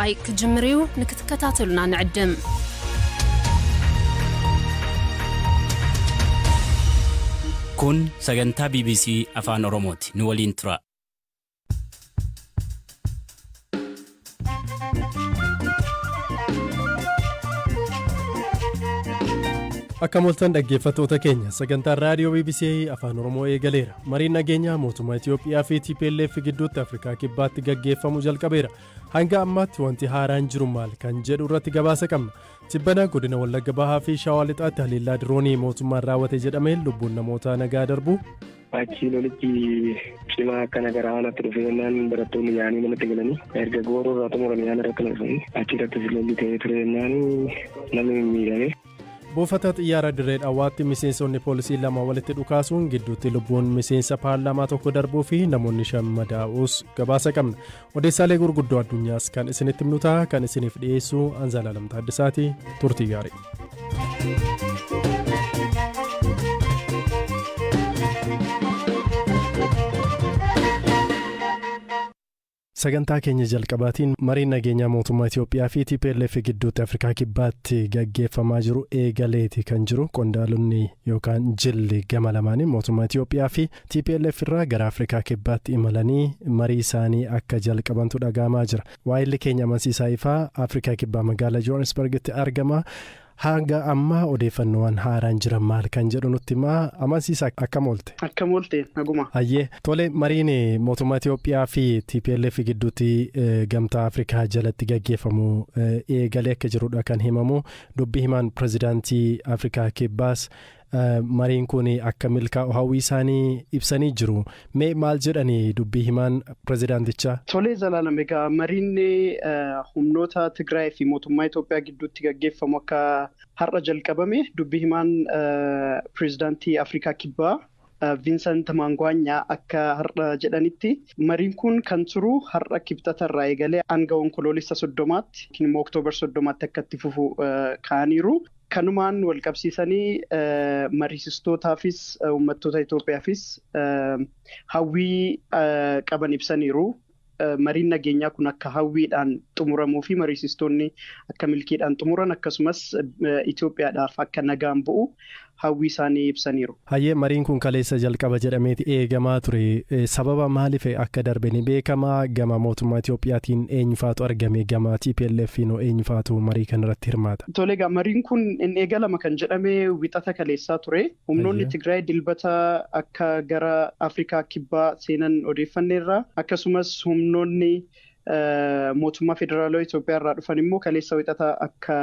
أي كجمريو نكتكتاتلنا نعدم كون سجنتا بي بي سي أفان أوروموتي نولين ترا Akkamoltan dhaggeeffattoota keenya sagantaa raadiyoo BBC afaan Oromoo eegaleera. Mariin nageenyaa mootummaa Itoophiyaa fi TPLF gidduutti Afrikaa kibbaatti gaggeeffamu jalqabeera. Hanga ammaatti wanti haaraan jiru maal kan jedhu irratti gabaasa qabna. Tibbana godina Wallagga Bahaa fi Shawaa Lixaatti haleellaa diroonii mootummaan raawwate jedhameen lubbuun namoota nagaa darbu. Achi lolichi cimaa akkana gara haalaatti dhufeenyaan barattoonni yaa'anii namatti galanii erga gooroo irraa xumuran yaa'an irratti dhufanii achirratti lolli ta'ee tureenyaan namni miidhame. Buufata xiyyaara dirree dhawaatti miseensonni poolisii lama walitti dhukaasuun gidduutti lubbuun miseensa paarlaamaa tokko darbuu fi namoonni 5 madaa'uus gabaasa qabna. Odeessaalee gurguddoo addunyaas kan isinitti himnu ta'a kan isiniif dhiyeessu Anzaalaa Lamtaaddisaati. Turtii gaarii. Sagantaa keenya jalqabaatiin mariin nageenyaa mootummaa Itoophiyaa fi TPLF gidduutti Afrikaa kibbaatti gaggeeffamaa jiru eegaleeti kan jiru qondaalonni yookaan jilli gama lamaanii mootummaa Itoophiyaa fi TPLF irraa gara Afrikaa kibbaatti imalanii marii isaanii akka jalqabantu dhagahamaa jira. Waa'illi keenya amansiisaa ifaa Afrikaa kibbaa magaalaa Johannesburgitti argama. Hanga amma odeeffannoowwan haaraan jiran maal kan jedhu nutti himaa amansiisa akkam oolte? Akkam oolte naguma. Ayyee tole mariin mootummaa Itoophiyaa fi TPLF gidduutti gamtaa Afrikaa jalatti gaggeeffamu eegalee akka jirudha kan himamu dubbii himaan pirezidaantii Afrikaa kibbaas mariin kun akka milkaa'u hawwii isaanii ibsanii jiru. Mee maal jedhanii dubbii himaan pirezidaantichaa? Tole Zalaalam egaa mariin humnoota Tigraay fi mootummaa Itoophiyaa gidduutti gaggeeffamu akka har'a jalqabame dubbii himaan pirezidaantii Afrikaa kibbaa Vincent Mangwanyaa akka har'a jedhanitti mariin kun kan turu har'a kibxatarraa eegalee hanga onkoloolessa 30tti immoo Oktoobar 30tti akka itti fufu kaaniiru. Kanumaan wal qabsiisanii mariisistootaafis uummattoota Itoophiyaafis hawwii qaban ibsaniiru. Mariin nageenyaa kun akka hawwiidhaan xumuramuu fi mariisistoonni akka milkiidhaan xumuran akkasumas Itoophiyaadhaaf akka nagaan bu'u hawwii isaanii ibsaniiru. Hayyee mariin kun kaleessa jalqaba jedhameeti eegamaa ture. Sababa maaliif akka darbe ni beekamaa? Gama mootummaa Itoophiyaatiin eenyufaatu argame? Gama TPLFiin eenyufaatu marii kanarratti hirmaata? Tole egaa mariin kun inni eegalama kan jedhame wixata kaleessaa ture. Humnoonni Tigraay dilbata akka gara Afrikaa kibbaa seenan odeeffanneerra akkasumas humnoonni mootummaa federaalaa Itoophiyaa irraa dhufan immoo kaleessa wixata akka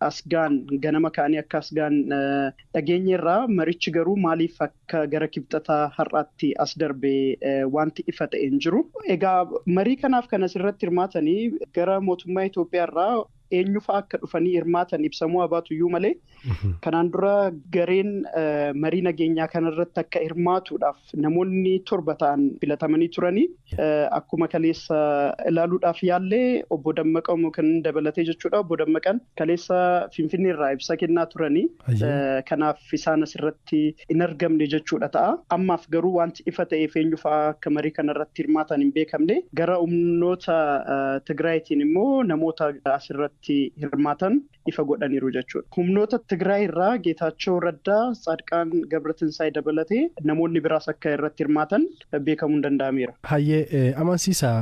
asgaan ganama kaanii akka asgaan dhageenyeerraa marichi garuu maaliif akka gara kibxataa har'aatti as darbe wanti ifa ta'e hin jiru. Egaa marii kanaaf kan asirratti hirmaatanii gara mootummaa Itoophiyaa irraa eenyufa akka dhufanii hirmaatan ibsamuu habaatuyyuu malee kanaan dura gareen marii nageenyaa kanarratti akka hirmaatuudhaaf namoonni 7 ta'an filatamanii turanii akkuma kaleessa ilaaluudhaaf yaallee obbo Dammaqaa kan dabalatee jechuudha. Obbo Dammaqaan kaleessa Finfinnee irraa ibsa kennaa turanii kanaaf isaan asirratti hin argamne jechuudha ta'a. Ammaaf garuu wanti ifa ta'eef eenyufa akka marii kanarratti hirmaatan hin beekamne. Gara humnoota Tigraayitiin immoo namoota asirratti hirmaatan ifa godhaniiru jechuudha. Humnoota Tigraay irraa Geetaachoo Raddaa, Tsaadqaan Gabratinsaay dabalatee namoonni biraas akka irratti hirmaatan beekamuun danda'ameera. Hayyee amansiisaa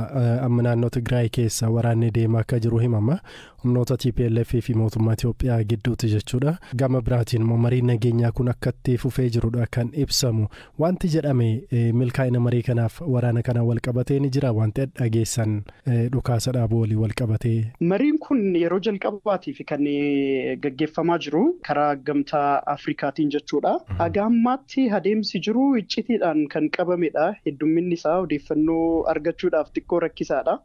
amma naannoo Tigraay keessa waraanni deemaa akka jiru himama. Humnoota TPLF fi mootummaa Itoophiyaa gidduutti jechuudha. Gama biraatiin immoo mariin nageenyaa kun akka itti fufee jirudha kan ibsamu. Wanti jedhame milkaa'ina marii kanaaf waraana kana wal qabatee ni jira. Wanti dhageessan dhukaasa dhaabuu walii wal qabatee. Mariin kun yeroo jalqabaatiif kan gaggeeffamaa jiru karaa gamtaa Afrikaatiin jechuudha. Agaammaatti adeemsi jiru iccitiidhaan kan qabamedha. Heddumminni isaa odeeffannoo argachuudhaaf xiqqoo rakkisaadha.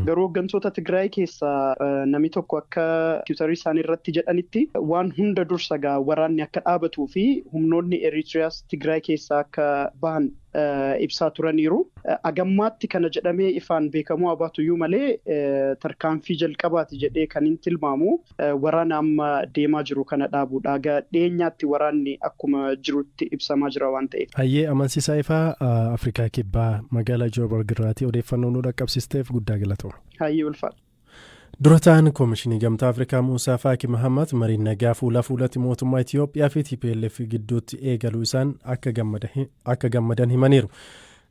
Garuu hooggantoota Tigraay keessaa namni tokko akka tiwutarii isaanii irratti jedhanitti waan hunda dursa waraanni akka dhaabatuu fi humnoonni Eritreas Tigraay keessaa akka bahan ibsaa turaniiru. Agammaatti kana jedhamee ifaan beekamuu habaatuyyuu malee tarkaanfii jalqabaati jedhee kan hin tilmaamu waraana amma deemaa jiru kana dhaabuudha. Dhiyeenyaatti waraanni akkuma jirutti ibsamaa jira waan ta'eef. Hayyee amansiisaa ifaa Afrikaa kibbaa magaalaa Johannesburg irraati odeeffannoo nu dhaqqabsiisteef guddaa galatooma. Hayyee ulfaadha. Durataan Koomishinii Gamtaa Afrikaa Muusaa Faaki Mahammad mariin nagaa fuula fuulatti mootummaa Itoophiyaa fi TPLF gidduutti eegaluu isaan akka gammadan himaniiru.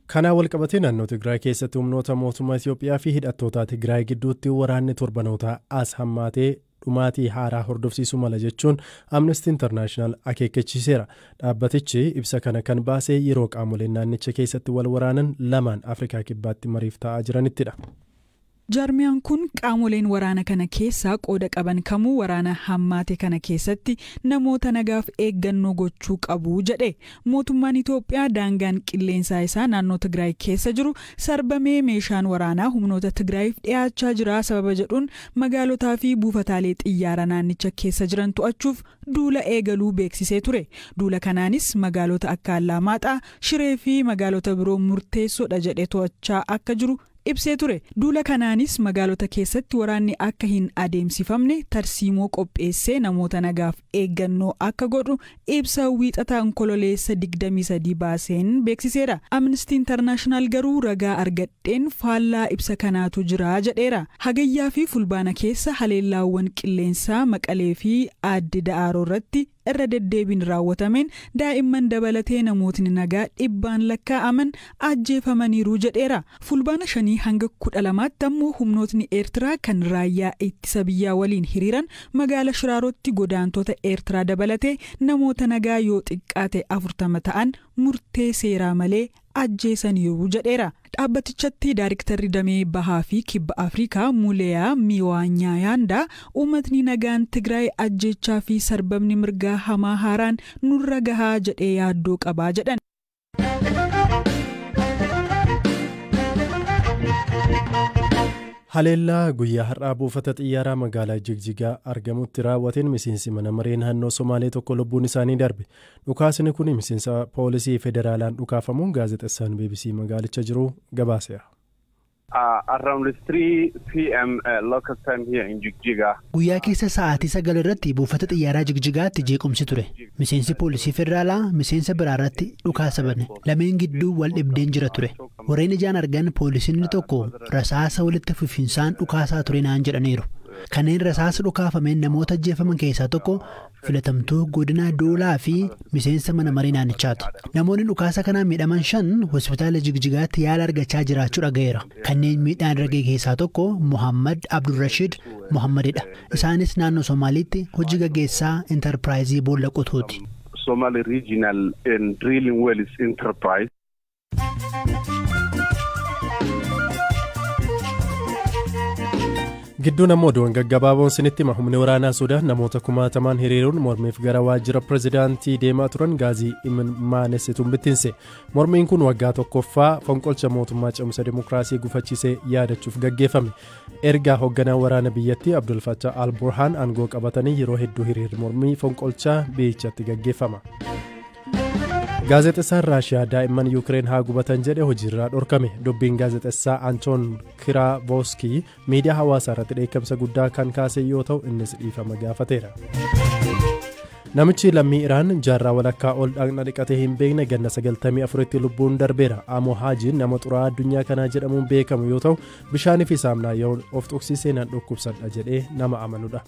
Kanaan walqabatee naannoo Tigraay keessatti humnoota mootummaa Itoophiyaa fi hidhattoota Tigraay gidduutti waraanni torbanoota as hammaatee dhumaatii haaraa hordofsiisuu mala jechuun Amnesty International akeekkachiiseera. Dhaabbatichi ibsa kana kan baasee yeroo qaamoleen naannicha keessatti wal waraanan lamaan Afrikaa kibbaatti mariif ta'aa jiranittidha. Jarmiyaan kun qaamoleen waraana kana keessaa qooda qaban kamuu waraana hammaate kana keessatti namoota nagaaf eeggannoo gochuu qabu jedhe. Mootummaan Itoophiyaa daangaan qilleensaa isaa naannoo Tigraay keessa jiru sarbamee meeshaan waraanaa humnoota Tigraayiif dhiyaachaa jira sababa jedhuun magaalotaa fi buufataalee xiyyaara naannicha keessa jiran to'achuuf duula eegaluu beeksisee ture. Duula kanaanis magaalota akka Allamaaxaa, Shiree fi magaalota biroo murteessoodha jedhee to'achaa akka jiru ibsee ture. Duula kanaanis magaalota keessatti waraanni akka hin adeemsifamne tarsiimoo qopheessee namoota nagaaf eeggannoo akka godhu ibsa wiixataa onkololeessa 23 baaseen beeksiseera. Amnesty International garuu ragaa argadheen faallaa ibsa kanaatu jira jedheera. Hagayyaa fi fulbaana keessa haleellaawwan qilleensaa Maqalee fi Aaddi Da'aaroo irratti irra deddeebiin raawwatameen daa'imman dabalatee namootni nagaa dhibbaan lakkaa'aman ajjeefamaniiru jedheera. Fulbaana 5 hanga 12tti ammoo humnootni Eertiraa kan raayyaa ittisa biyyaa waliin hiriiran magaala Shiraarotti godaantota Eertiraa dabalatee namoota nagaa yoo xiqqaate 40 ta'an murtee seeraa malee ajjeesaniiru jedheera. Dhaabbatichatti Daayiriktarri Damee Bahaa fi Kibba Afrikaa Muleeyaa Miwaanyaayanda uummatni nagaan Tigraay ajjechaa fi sarbamni mirgaa hamaa haaraan nurra gahaa jedhee yaaddoo qabaa jedhan. Haleellaa guyyaa har'aa buufata xiyyaaraa magaalaa Jigjigaa argamutti raawwateen miseensi mana maree naannoo Somaalee tokko lubbuun isaanii darbe. Dhukaasni kun miseensa poolisii federaalaan dhukaafamuun gaazexeessaan BBC magaalicha jiru gabaaseera. Around 3 p.m. local time here in Jigjiga. Guyyaa keessa sa'aatii 9 irratti buufata xiyyaaraa Jigjigaatti jeequmsi ture. Miseensi poolisii federaalaa miseensa biraa irratti dhukaasa bane. Lameen gidduu wal dhibdeen jira ture. Warreen ijaan argan poolisiin tokko rasaasa walitti fufinsaan dhukaasaa ture naan jedhaniiru. Kanneen rasaasa dhukaafameen namoota ajjeefaman keessaa tokko filatamtuu godina Doolaa fi miseensa mana maree naannichaati. Namoonni dhukaasa kanaan miidhaman 5 hospitaala Jigjigaatti yaala argachaa jiraachuu dhaga'eera. Kanneen miidhaan irra ga'e keessaa tokko Muhammad Abdurrashid Muhammadidha. Isaanis naannoo Somaaliitti hojii gaggeessaa Enterpiraayizii boolla qotuuti. Somali Regional and Drilling Wells Enterprise. Gidduun ammoo oduun gaggabaaboon sinitti humni waraanaa Sudaan namoota 10,000 hiriiruun mormiif gara waajjira pirezidaantii deemaa turan gaazii imimaanesituun bittinse. Mormiin kun waggaa tokkoffaa fonqolcha mootummaa cimsa dimokiraasii gufachiisee yaadachuuf gaggeeffame. Ergaa hoogganaa waraana biyyattii Abdul Fattah al-Burhaan aangoo qabatanii yeroo hedduu hiriirri mormii fonqolchaa biyyichatti gaggeeffama. Gaazexeessaan Raashiyaa daa'imman Yuukireen haa gubatan jedhe hojiirraa dhorkame. Dubbiin gaazexeessaa Antoon Kiravoskii miidiyaa hawaasaa irratti dheekkamsa guddaa kan kaase yoo ta'u innis dhiifama gaafateera. Namichi lammii Iraan jaarraa walakkaa ol dhaqna dhiqatee hin beekne ganna 94tti lubbuun darbeera. Amo Haajiin nama xuraa'aa addunyaa kanaa jedhamuun beekamu yoo ta'u bishaanii fi saamnaa yoo of tuqsiisee nan dhukkubsadha jedhee nama amanudha.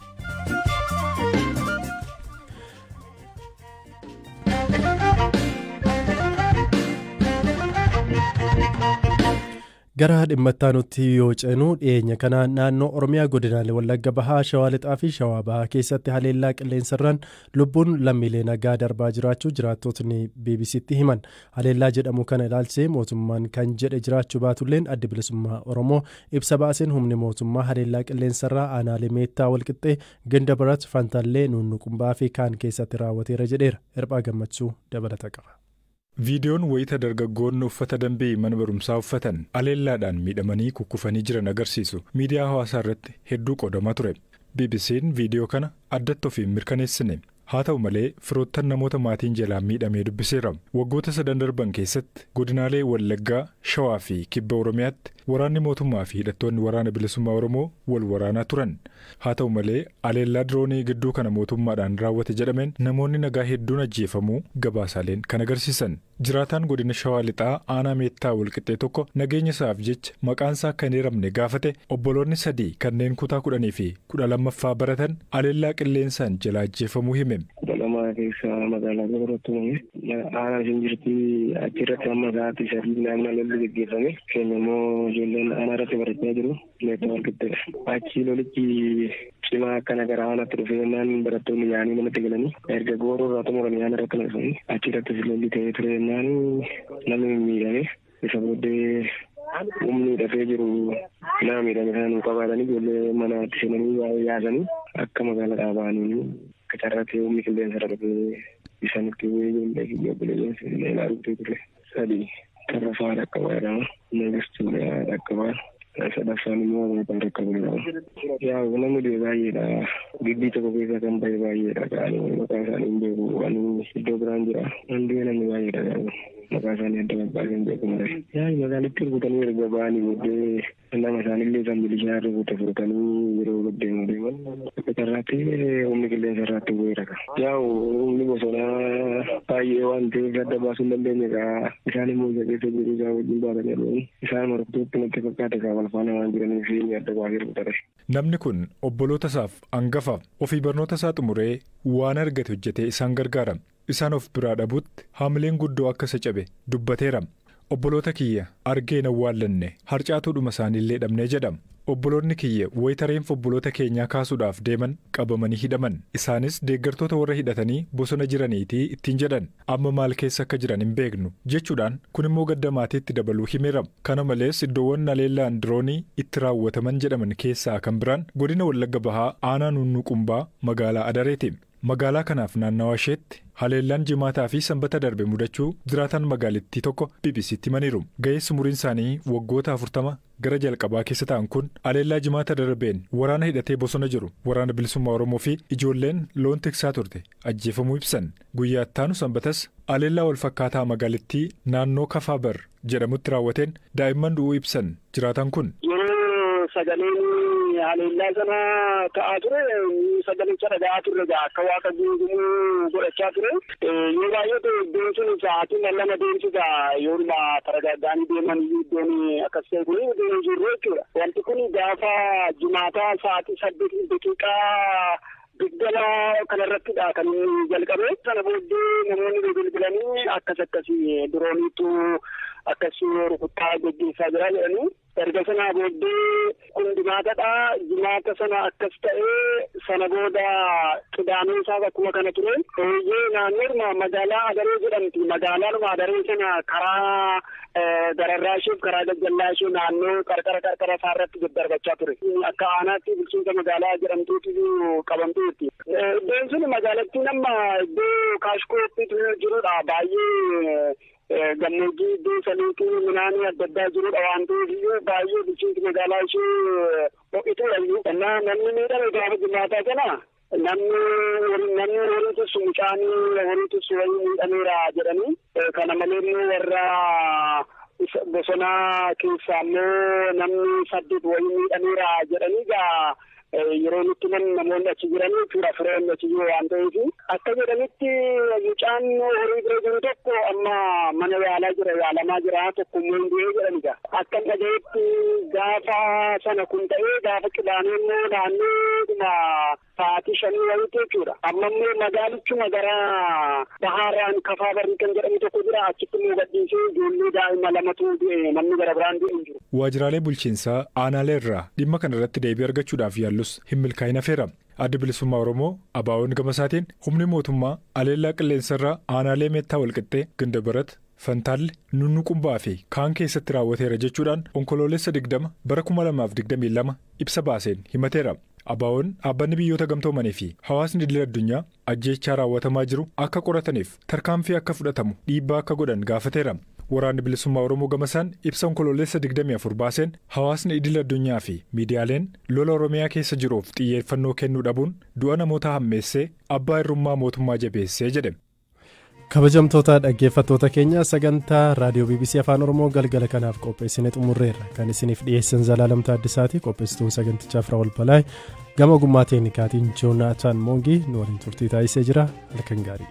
Gara dhimmattaa nutti yoo ceenu dhiyeenya kana naannoo Oromiyaa godinaalee Wallagga Bahaa, Shawaa Lixaa fi Shawaa Bahaa keessatti haleellaa qilleensarraan lubbuun lammiilee nagaa darbaa jiraachuu jiraattotni BBC'tti himan. Haleellaa jedhamu kana ilaalchisee mootummaan kan jedhe jiraachuu baatulleen adda bilisummaa Oromoo ibsa baaseen humni mootummaa haleellaa qilleensarraa aanaalee Meettaa Walqixxee, Ganda Barat, Fantaallee, Nuunnuqumbaa fi kaan keessatti raawwateera jedheera. Hirphaa Gammachuu dabalata qaba. Viidiyoon wayita dargaggoonni uffata dambii mana barumsaa uffatan haleellaadhaan miidhamanii kukkufanii jiran agarsiisu miidiyaa hawaasaa irratti hedduu qoodamaa ture. BBC'n viidiyoo kana addatti ofiin mirkaneessine. haa ta'u malee firoottan namoota maatiin jalaan miidhamee dubbiseera. Waggoota 3 darban keessatti godinaalee Wallaggaa, Shawaa fi Kibba Oromiyaatti waraanni mootummaa fi hidhattoonni waraana bilisummaa Oromoo wal waraanaa turan. Haa ta'u malee aleellaa diroonii gidduu kana mootummaadhaan raawwate jedhameen namoonni nagaa hedduun ajjeefamuu gabaasaaleen kan agarsiisan. Jiraataan godina Shawaa Lixaa aanaa Meettaa Walqixxee tokko nageenya isaaf jecha maqaansaa akka hin eeramne gaafate obboloonni 3 kanneen kutaa 10 fi 12ffaa baratan aleellaa qilleensaan jala ajjeefamuu hime. Lama keessa magaalaa Goorotti aanaa isheen jirti achirratti amma sa'aatii 3 naannoo lolli gaggeeffame keenya immoo ijoolleen aanaa irratti barachaa jiru Meettaa Walqixxeedha. Achi lolichi cimaa akkana gara aanaatti dhufeenyaan barattoonni yaa'anii namatti galanii erga Gooroo irraa xumuranii aanaa irratti dhufanii achirratti lolli ta'ee ture namni miidhame isa booddee humni dafee jiru nama miidhame sana qabaatanii ijoollee manaatti seenanii yaasanii akka magaalaa dhaabanii kacarratti humni qilleensa darbee isaanitti ijoollee fi obboleeyyansi ilaaluutti ture. 3 Tarrafaa Dhaqqabaa Neegastuu Dhaqqabaa sadaffaan immoo Mootaa Dhaqqabaa. Yaa namni du'e baay'eedha. Gibbii tokko keessa kan bahe baay'eedha. Qaanii maqaa isaanii hin beeku. Ani iddoo biraan jira. Namni namni baay'eedha. Maqaa isaanii adda baasee hin beeku malee. Yaa magaalitti rukutanii erga ba'anii booddee nama isaanillee kan bilishaa rukute furtanii yeroo gaddeemu deeman akka carraatti humni qilleensa irraatti bu'eera. Yaa humni bosonaa baay'ee waan ta'eef adda baasuu hin dandeenye egaa isaan immoo isa keessa jiru isaa wajjin baatanii arganii isaan martuutti natti fakkaate isaa wal faana waan jiraniif adda baasee rukutare. Namni kun obboloota isaaf hangafa ofii barnoota isaa xumuree waan argate hojjetee isaan gargaara. Isaan of biraa dhabuutti haamileen guddoo akka isa cabe dubbateera. Obboloota kiyya argeen awwaallanne harcaatuudhuma isaaniillee dhabnee jedhama. Obboloonni kiyya wayita obboloota keenyaa kaasuudhaaf deeman qabamanii hidhaman. Isaanis deeggartoota warra hidhatanii bosona jiraniitii ittiin jedhan amma maal keessa akka jiran hin beeknu jechuudhaan kun immoo gadda maatiitti dabaluu himeera. Kana malees iddoowwan aleellaan diroonii itti raawwataman jedhaman keessaa kan biraan godina Wallagga Bahaa aanaa Nunnuqumbaa magaalaa Adareeti. Magaalaa kanaaf naannawaa isheetti haleellaan jimaataa fi sanbata darbe mudachuu jiraatan magaalittii tokko BBC'tti himaniiru. Ga'eessi umuriin isaanii waggoota 40 gara jalqabaa keessa ta'an kun haleellaa jimaata darbeen waraana hidhatee bosona jiru waraana bilisummaa Oromoo fi ijoolleen loon tiksaa turte ajjeefamuu ibsan. Guyyaa ittaanu sanbatas haleellaa wal fakkaataa magaalittii naannoo Kafaabar jedhamutti raawwateen daa'imman du'uu ibsan jiraataan kun. Sagaleen haleellaa sana ta'aa ture sagalicha dhaga'aa turre akka waaqa guutumuu godhachaa ture yoo baay'ee iddoon sun sa'aatii 2 deemsisa yooma taragaaggaanii deeman iddoon akkas ta'e kun iddoon jirru jechuudha. Wanti kun gaafa jimaataa sa'aatii 8 daqiiqaa 20 kanarrattidha kan jalqabe. Sana booddee namoonni bilbilanii akkasii dirooniitu akkasii rukuttaa gaggeessaa jira jedhanii. Erga sanaa booddee kun jimaatadha. Jimaata sana akkas ta'ee sana booda qidaamee isaas akkuma kana ture. Naannoo magaalaa Adaree jedhamti. Magaalaan Adaree sana karaa gararraa ishee karaa gajjallaa ishee naannoo qarqara isaarratti daddarbachaa ture. Akka aanaatti bulchiinsa magaalaa jedhamtuutu qabamtu jetti. Iddoon sun magaalattiin amma iddoo kaashkooppiitu jirudha. Baay'ee gammoojjii iddoo saniitii midhaanii adda addaa jirudha waan ta'eef baay'ee bulchiinsi magaalaa ishee ho'ituudha. Namni miidhame gaafa jimaataa kana namni horii tussu mucaanii horii tussu wayii miidhameera jedhanii kana malee warra bosonaa keessaa immoo namni 8 wayii miidhameera jedhanii gaa yeroo nutti namoonni achi jiranii fuula fireen achi jiru waan ta'eef akka jedhanitti mucaan horii bira jiru tokko amma mana yaalamaa jira tokko immoo hin du'ee jedhanidha. Akka dhagayetti gaafa sana kun ta'ee gaafa qidaamee immoo naannoodhuma sa'aatii 5 wayiitu jechuudha. Amma immoo magaalichuma gara bahaaraan Kafaabarri kan jedhamu tokko jira achitti immoo gadhiisee ijoollee daa'ima 2tu du'e namni gara biraan du'e hin jiru. Waajjiraalee bulchiinsaa aanaalee irraa dhimma kana irratti deebii argachuudhaaf yaallus hin milkaa'in hafeera. Adda Bilisummaa Oromoo ABO'n gama isaatiin humni mootummaa aleellaa qilleensarraa aanaalee Meettaa Walqixxee Gandabarat Fantaalle Nunnuqumbaa fi kaan keessatti raawwateera jechuudhaan onkoloolessa 20 bara 2022 ibsa baaseen himateera. ABO'n dhaabbanni biyyoota gamtoomanii fi hawaasni idil addunyaa ajjeechaa raawwatamaa jiru akka qorataniif tarkaanfii akka fudhatamu dhiibbaa akka godhan gaafateera. Waraanni bilisummaa Oromoo gamasaan ibsa onkoloolessa 24 baaseen hawaasni idil addunyaa fi miidiyaaleen lola Oromiyaa keessa jiruuf xiyyeeffannoo kennuu dhabuun du'a namoota hammeessee abbaa irrummaa mootummaa jabeessee jedhe. Kabajamtoota dhaggeeffattoota keenya sagantaa raadiyoo BBC Afaan Oromoo galgala kanaaf qopheessine xumurreerra. Kan isiniif dhiyeessan Zalaalam Taaddisaati. Qopheessituun sagantichaa Firaa'ol Balaay gama ogummaa teeknikaatiin Joonaataan Moongii nu waliin turtii taasisee jira. Halkan gaarii.